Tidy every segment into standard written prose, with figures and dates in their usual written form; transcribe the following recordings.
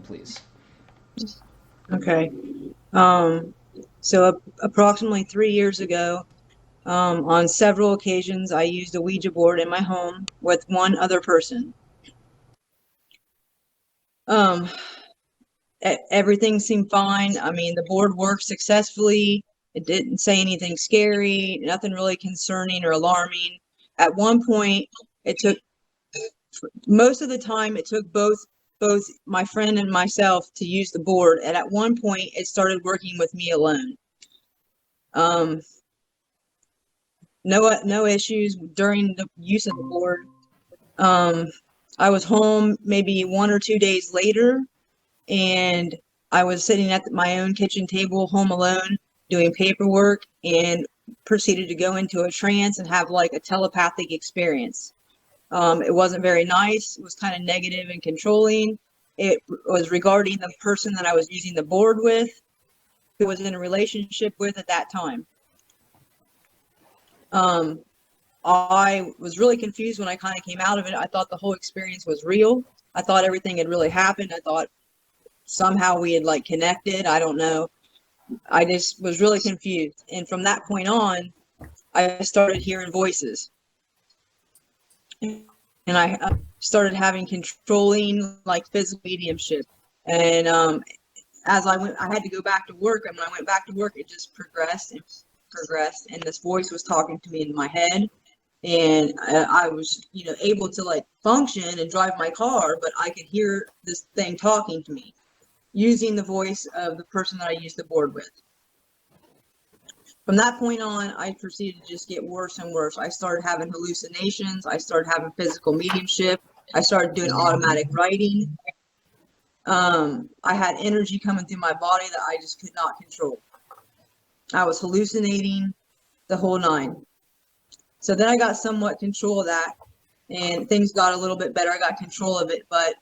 please. Okay. So approximately 3 years ago, on several occasions, I used a Ouija board in my home with one other person. Um, Everything seemed fine. I mean, the board worked successfully. It didn't say anything scary, nothing really concerning or alarming. At one point, it took most of the time it took both my friend and myself to use the board, and at one point it started working with me alone. Um, no issues during the use of the board. Um, I was home maybe 1 or 2 days later, and I was sitting at my own kitchen table, home alone, doing paperwork, and proceeded to go into a trance and have like a telepathic experience. It wasn't very nice. It was kind of negative and controlling. It was regarding the person that I was using the board with, who was in a relationship with at that time. I was really confused when I kind of came out of it. I thought the whole experience was real. I thought everything had really happened. I thought somehow we had like connected. I don't know. I just was really confused. And from that point on, I started hearing voices. And I started having controlling like physical mediumship. And as I had to go back to work. And when I went back to work, it just progressed and progressed. And this voice was talking to me in my head. And I was, able to like function and drive my car, but I could hear this thing talking to me using the voice of the person that I used the board with. From that point on, I proceeded to just get worse and worse. I started having hallucinations. I started having physical mediumship. I started doing automatic writing. I had energy coming through my body that I just could not control. I was hallucinating, the whole nine. So then I got somewhat control of that, and things got a little bit better. I got control of it, but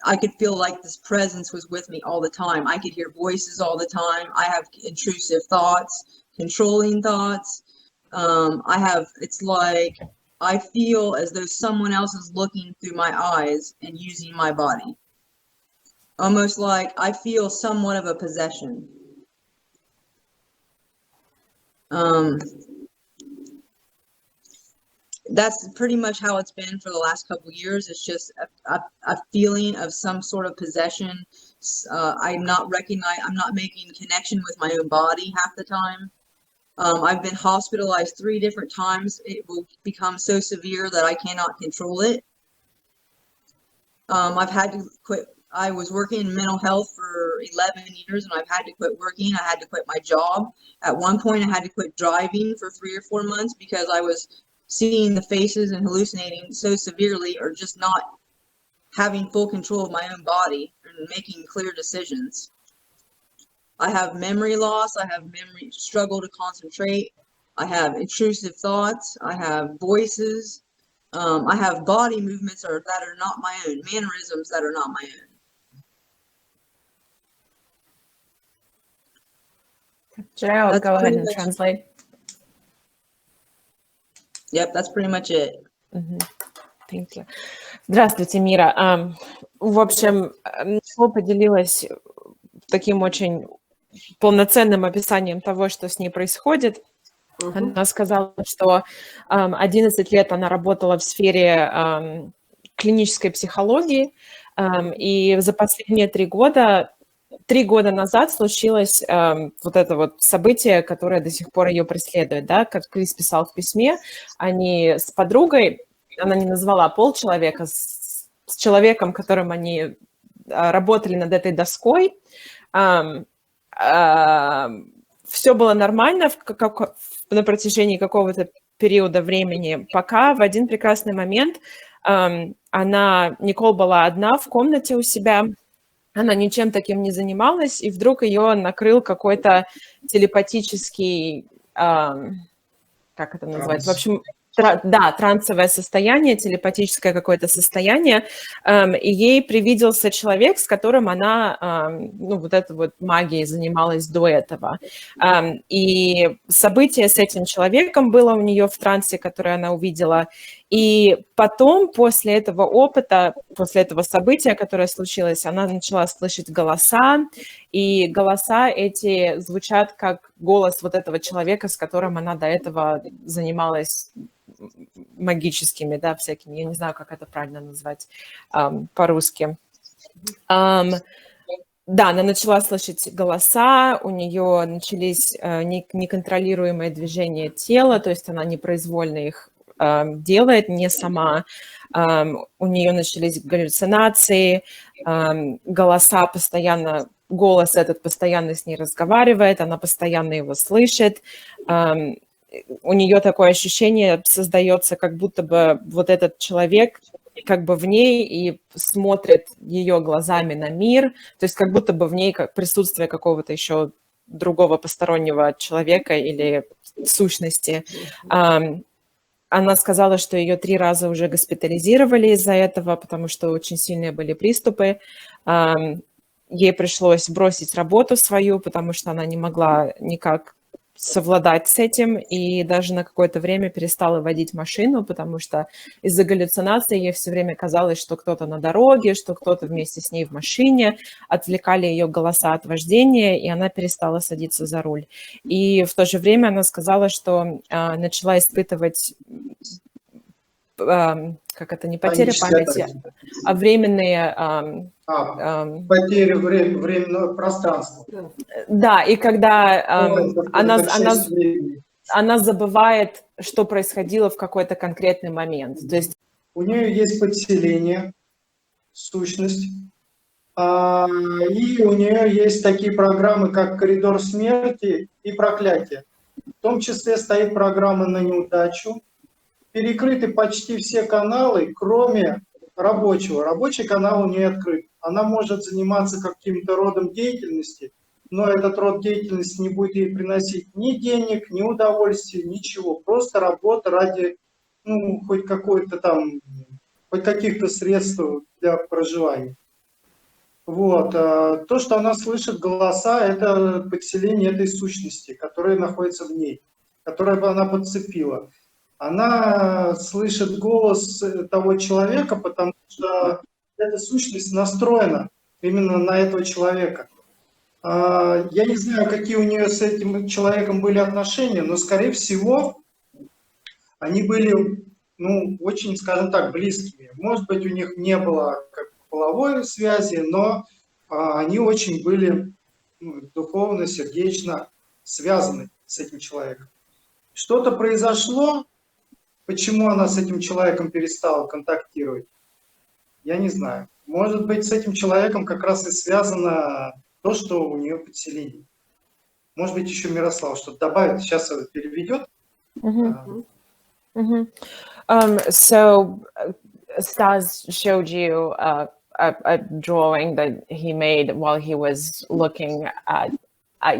I could feel like this presence was with me all the time. I could hear voices all the time. I have intrusive thoughts, controlling thoughts. It's like I feel as though someone else is looking through my eyes and using my body. Almost like I feel somewhat of a possession. That's pretty much how it's been for the last couple of years. It's just a feeling of some sort of possession. I'm not making connection with my own body half the time. I've been hospitalized 3 different times. It will become so severe that I cannot control it. I've had to quit. I was working in mental health for 11 years, and I've had to quit working. I had to quit my job. At one point, I had to quit driving for 3 or 4 months because I was seeing the faces and hallucinating so severely, or just not having full control of my own body and making clear decisions. I have memory loss. I have memory struggle to concentrate. I have intrusive thoughts. I have voices. I have body movements that are not my own, mannerisms that are not my own. Joe, I'll go ahead and translate. Yep, that's pretty much it. Thank you. Здравствуйте, Мира. В общем, Nicole поделилась таким очень полноценным описанием того, что с ней происходит. Она сказала, что 11 лет она работала в сфере клинической психологии, и за последние 3 года назад случилось вот это вот событие, которое до сих пор ее преследует, да, как Крис писал в письме, они с подругой, она не назвала полчеловека, с человеком, которым они работали над этой доской, все было нормально на протяжении какого-то периода времени, пока в один прекрасный момент Никол была одна в комнате у себя, она ничем таким не занималась, и вдруг ее накрыл какой-то телепатический, как это назвать, в общем, трансовое состояние, телепатическое какое-то состояние, и ей привиделся человек, с которым она, вот этой вот магией занималась до этого. И событие с этим человеком было у нее в трансе, которое она увидела, И потом, после этого опыта, после этого события, которое случилось, она начала слышать голоса, и голоса эти звучат как голос вот этого человека, с которым она до этого занималась магическими, да, всякими, я не знаю, как это правильно назвать по-русски. Да, она начала слышать голоса, у нее начались неконтролируемые движения тела, то есть она непроизвольно их делает, не сама. У нее начались галлюцинации, голоса постоянно, голос этот постоянно с ней разговаривает, она постоянно его слышит. У нее такое ощущение создается, как будто бы вот этот человек как бы в ней и смотрит ее глазами на мир, то есть как будто бы в ней как присутствие какого-то еще другого постороннего человека или сущности. Она сказала, что ее 3 раза уже госпитализировали из-за этого, потому что очень сильные были приступы. Ей пришлось бросить работу свою, потому что она не могла никак совладать с этим, и даже на какое-то время перестала водить машину, потому что из-за галлюцинаций ей все время казалось, что кто-то на дороге, что кто-то вместе с ней в машине, отвлекали ее голоса от вождения, и она перестала садиться за руль. И в то же время она сказала, что начала испытывать, как это, не потеря памяти, а временные... Потеря временного пространства. Да, и когда она она забывает, что происходило в какой-то конкретный момент. То есть у нее есть подселение, сущность, и у нее есть такие программы, как коридор смерти и проклятие. В том числе стоит программа на неудачу. Перекрыты почти все каналы, кроме рабочего. Рабочий канал у нее открыт. Она может заниматься каким-то родом деятельности, но этот род деятельности не будет ей приносить ни денег, ни удовольствия, ничего. Просто работа ради, хоть какой-то там, хоть каких-то средств для проживания. Вот. То, что она слышит голоса, это подселение этой сущности, которая находится в ней, которую она подцепила. Она слышит голос того человека, потому что эта сущность настроена именно на этого человека. Я не знаю, какие у нее с этим человеком были отношения, но, скорее всего, они были, очень, скажем так, близкими. Может быть, у них не было как половой связи, но они очень были духовно, сердечно связаны с этим человеком. Что-то произошло, почему она с этим человеком перестала контактировать, я не знаю. Может быть, с этим человеком как раз и связано то, что у нее подселение. Может быть, еще Мирослав что-то добавит, сейчас переведет. So Stas showed you a drawing that he made while he was looking at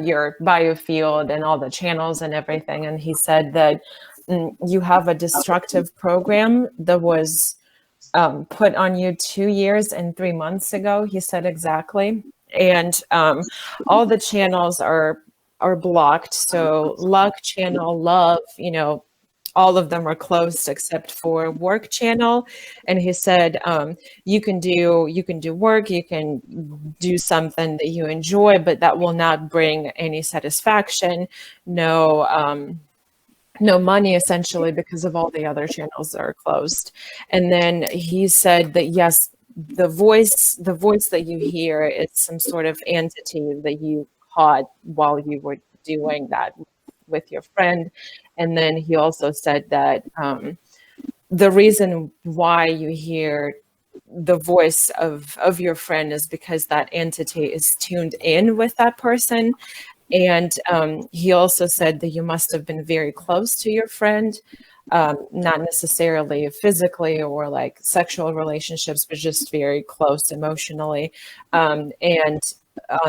your biofield and all the channels and everything, and he said that you have a destructive program that was put on you 2 years and 3 months ago. He said exactly, and all the channels are blocked. So luck channel, love, all of them are closed except for work channel. And he said you can do work, you can do something that you enjoy, but that will not bring any satisfaction, no money, essentially, because of all the other channels that are closed. And then he said that yes, the voice that you hear is some sort of entity that you caught while you were doing that with your friend. And then he also said that the reason why you hear the voice of your friend is because that entity is tuned in with that person. And he also said that you must have been very close to your friend, not necessarily physically or like sexual relationships, but just very close emotionally. And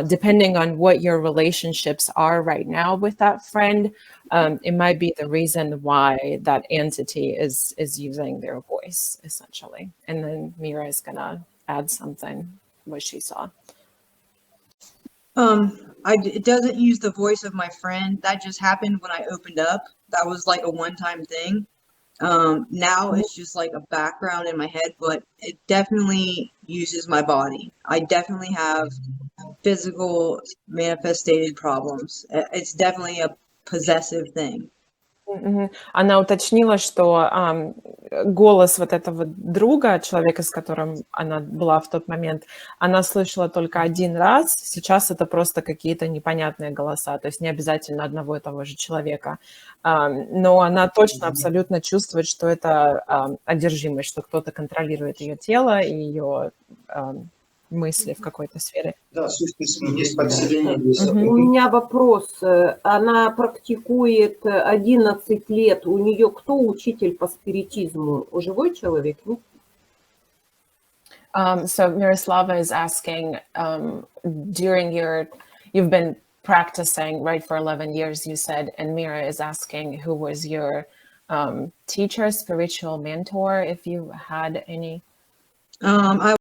depending on what your relationships are right now with that friend, it might be the reason why that entity is using their voice, essentially. And then Mira is gonna add something what she saw. It doesn't use the voice of my friend. That just happened when I opened up. That was like a one-time thing. Now it's just like a background in my head, but it definitely uses my body. I definitely have physical manifested problems. It's definitely a possessive thing. Мгм. Она уточнила, что голос вот этого друга, человека, с которым она была в тот момент, она слышала только один раз. Сейчас это просто какие-то непонятные голоса, то есть не обязательно одного и того же человека. Но она точно, абсолютно чувствует, что это одержимость, что кто-то контролирует ее тело и ее мысли в какой-то сфере. Да, сущность есть подселение. Мгм. У меня вопрос. Она практикует 11 лет. У нее кто учитель по спиритизму? Живой человек? Нет? So Miroslava is asking, you've been practicing, right, for 11 years, you said, and Mira is asking who was your teacher, spiritual mentor, if you had any? I